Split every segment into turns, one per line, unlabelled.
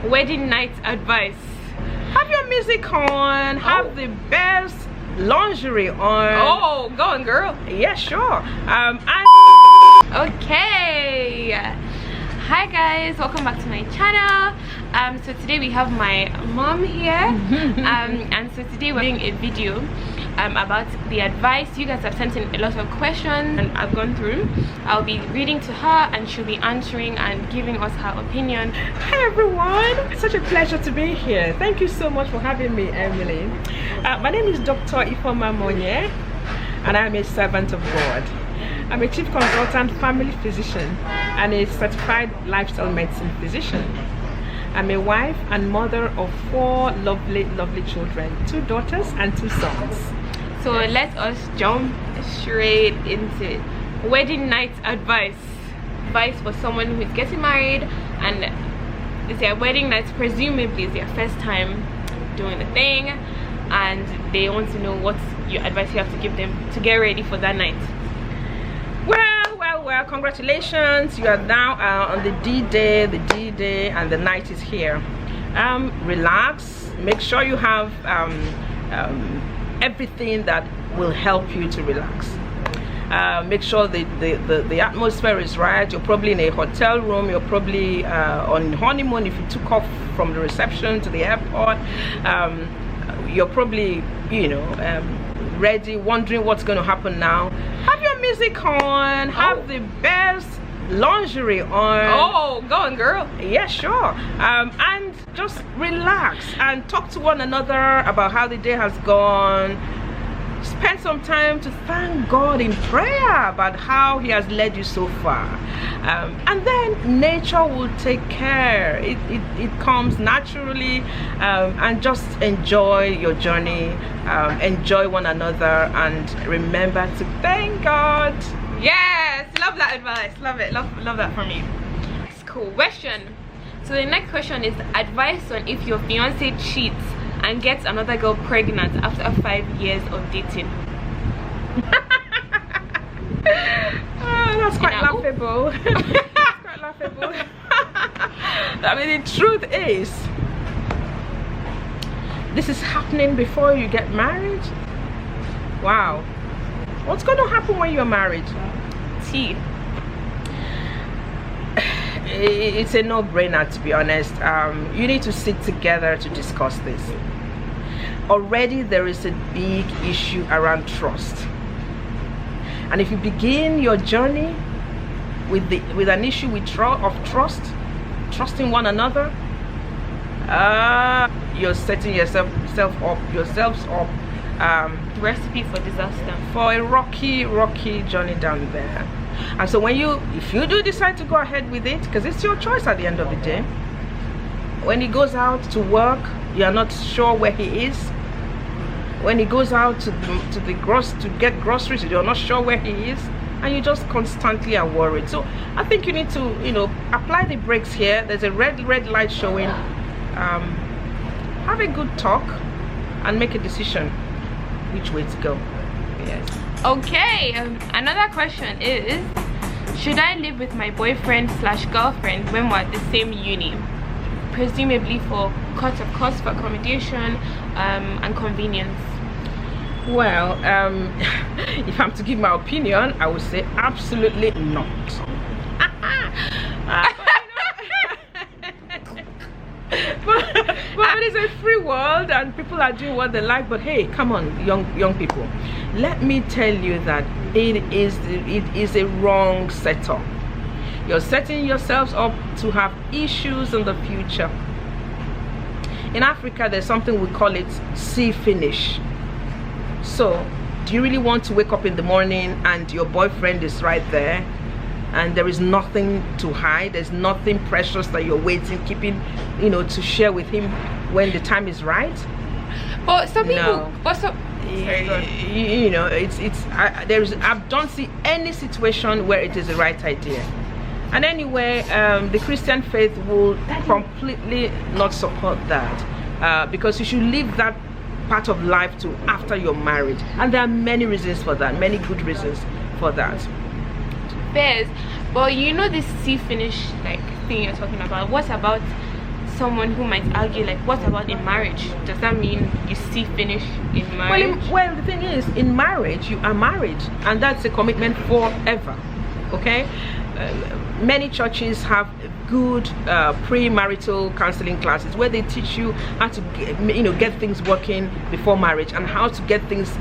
wedding night advice. Have your music on, have the best lingerie on.
Oh, go on, girl.
Yeah, sure. Okay, hi guys, welcome back to my channel. So today we have my mom here, and so today we're doing a video about the advice. You guys have sent in a lot of questions and I've gone through. I'll be reading to her and she'll be answering and giving us her opinion.
Hi everyone, such a pleasure to be here. Thank you so much for having me, Emily. My name is Dr. Ifeoma Monye and I'm a servant of God. I'm a chief consultant family physician and a certified lifestyle medicine physician. I'm a wife and mother of 4 lovely children, 2 daughters and 2 sons.
So let us jump straight into it. Wedding night advice. Advice for someone who is getting married and it's their wedding night, presumably it's their first time doing the thing, and they want to know what's your advice you have to give them to get ready for that night.
Well, congratulations, you are now on the D-Day, and the night is here. Relax, make sure you have everything that will help you to relax. Make sure the atmosphere is right. You're probably in a hotel room, you're probably on honeymoon if you took off from the reception to the airport. You're probably, you know, ready, wondering what's going to happen now. Have your music on, have the best lingerie on.
Oh, go on, girl.
Yeah, sure. And just relax and talk to one another about how the day has gone. Spend some time to thank God in prayer about how he has led you so far, and then nature will take care. It comes naturally, and just enjoy your journey, enjoy one another, and remember to thank God.
Yes, love that advice. Love it. Love that from you. It's cool. Question. So the next question is advice on if your fiance cheats and gets another girl pregnant after 5 years of dating.
That's quite laughable. That's quite laughable. I mean, the truth is, this is happening before you get married. Wow. What's going to happen when you're married?
Tea.
It's a no-brainer, to be honest. You need to sit together to discuss this. Already there is a big issue around trust, and if you begin your journey with an issue of trusting one another, you're setting yourselves up
Recipe for disaster,
for a rocky journey down there. And so if you do decide to go ahead with it, because it's your choice at the end of the day, when he goes out to work, you are not sure where he is. When he goes out to get groceries, you're not sure where he is, and you just constantly are worried. So I think you need to, you know, apply the brakes here. There's a red light showing. Have a good talk and make a decision which way to go. Yes.
Okay, another question is, should I live with my boyfriend/girlfriend when we're at the same uni, presumably for cut of cost for accommodation and convenience?
Well, if I'm to give my opinion, I would say absolutely not. But it is a free world and people are doing what they like. But hey, come on, young people, let me tell you that it is a wrong setup. You're setting yourselves up to have issues in the future. In Africa, there's something we call it see finish. So do you really want to wake up in the morning and your boyfriend is right there and there is nothing to hide, there's nothing precious that you're waiting, keeping, you know, to share with him when the time is right?
But some people,
no. You know, I don't see any situation where it is the right idea. And anyway, the Christian faith will completely not support that, because you should leave that part of life to after you're married, and there are many reasons for that, many good reasons for that.
But you know this see finish like thing you're talking about, what about someone who might argue, like, what about in marriage? Does that mean you see finish in marriage?
Well, the thing is, in marriage, you are married, and that's a commitment forever. Okay. Many churches have good premarital counseling classes where they teach you how to get things working before marriage, and how to get things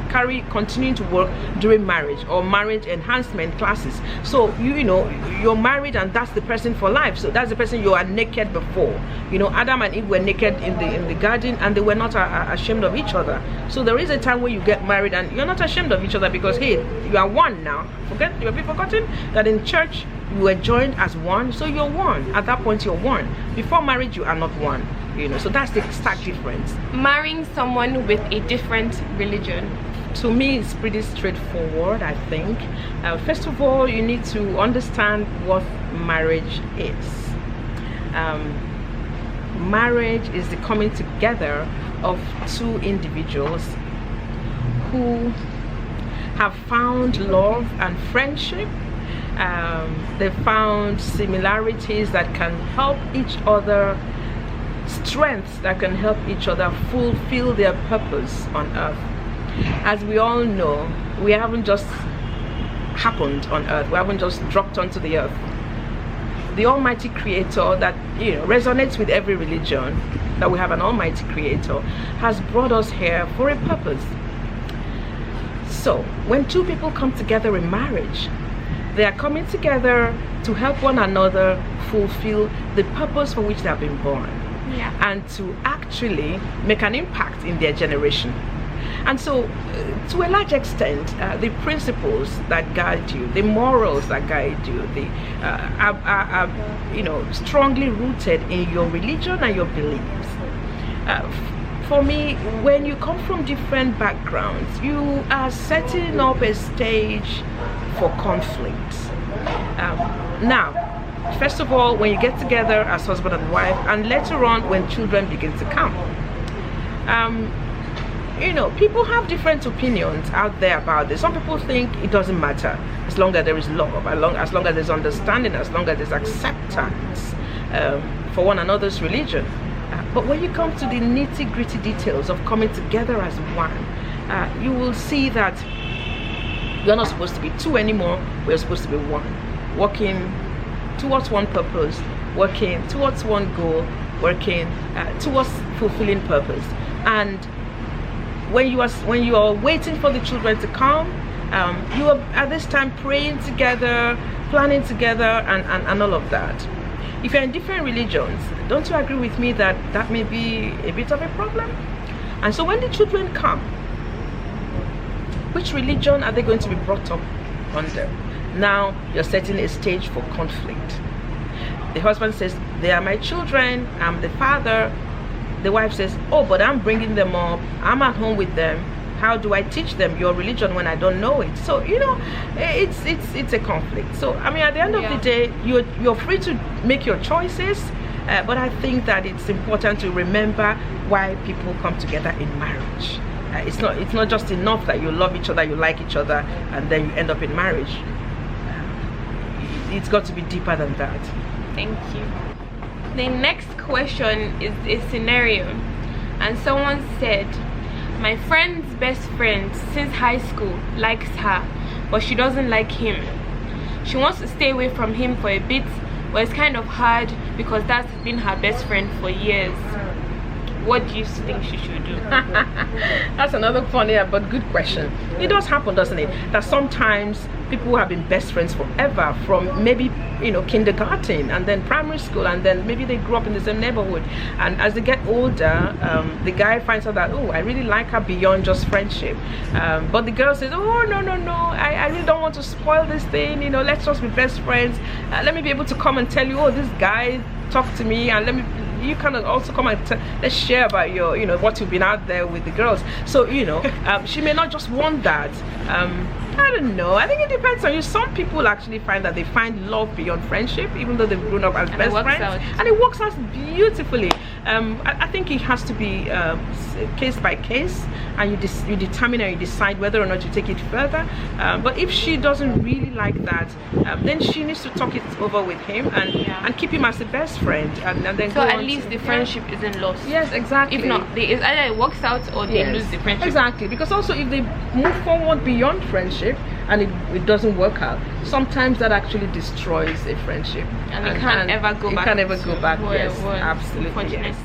continuing to work during marriage, or marriage enhancement classes. So you're married, and that's the person for life. So that's the person you are naked before. Adam and Eve were naked in the garden, and they were not ashamed of each other. So there is a time where you get married and you're not ashamed of each other, because hey, you are one now. You have forgotten that in church you were joined as one, so you're one. At that point, you're one. Before marriage, you are not one. So that's the stark difference.
Marrying someone with a different religion,
to me, it's pretty straightforward, I think. First of all, you need to understand what marriage is. Marriage is the coming together of two individuals who have found love and friendship. They found similarities that can help each other, strengths that can help each other fulfill their purpose on earth. As we all know, we haven't just happened on earth. We haven't just dropped onto the earth. The Almighty Creator that resonates with every religion, that we have an Almighty Creator, has brought us here for a purpose. So when two people come together in marriage, they are coming together to help one another fulfill the purpose for which they have been born, and to actually make an impact in their generation. And so, to a large extent, the principles that guide you, the morals that guide you, are strongly rooted in your religion and your beliefs. For me, when you come from different backgrounds, you are setting up a stage for conflict. Now, first of all, when you get together as husband and wife, and later on when children begin to come, people have different opinions out there about this. Some people think it doesn't matter as long as there is love, as long as there's understanding, as long as there's acceptance for one another's religion. But when you come to the nitty-gritty details of coming together as one, you will see that you're not supposed to be two anymore. We're supposed to be one, working towards one purpose, working towards one goal, working towards fulfilling purpose. And when you are waiting for the children to come, you are at this time praying together, planning together, and all of that. If you're in different religions, don't you agree with me that that may be a bit of a problem? And so when the children come, which religion are they going to be brought up under? Now you're setting a stage for conflict. The husband says, they are my children, I'm the father. The wife says, oh, but I'm bringing them up, I'm at home with them. How do I teach them your religion when I don't know it? So it's a conflict. So I mean, at the end of the day, you're free to make your choices, but I think that it's important to remember why people come together in marriage. It's not just enough that you love each other, you like each other, and then you end up in marriage. It's got to be deeper than that.
Thank you. The next question is a scenario, and someone said, my friend's best friend since high school likes her, but she doesn't like him. She wants to stay away from him for a bit, but it's kind of hard because that's been her best friend for years. What do you think she should do?
That's another funny but good question. It does happen, doesn't it, that sometimes people who have been best friends forever, from maybe kindergarten and then primary school, and then maybe they grew up in the same neighborhood, and as they get older, the guy finds out that, oh, I really like her beyond just friendship, but the girl says, oh, no, I really don't want to spoil this thing, let's just be best friends. Let me be able to come and tell you, oh, this guy talked to me, and you kind of also come and let's share about your what you've been out there with the girls. So she may not just want that. I don't know, I think it depends on you. Some people actually find that they find love beyond friendship, even though they've grown up as best friends, and it works out beautifully. I think it has to be case by case, and you determine and you decide whether or not you take it further. But if she doesn't really like that, then she needs to talk it over with him and keep him as the best friend, and then
so at least the friendship isn't lost.
Yes, exactly.
If not, it's either it works out or they lose the friendship.
Exactly, because also if they move forward beyond friendship and it doesn't work out, sometimes that actually destroys a friendship,
and they can't ever go back.
It can't ever go back.
Yes,
Absolutely.
Yes.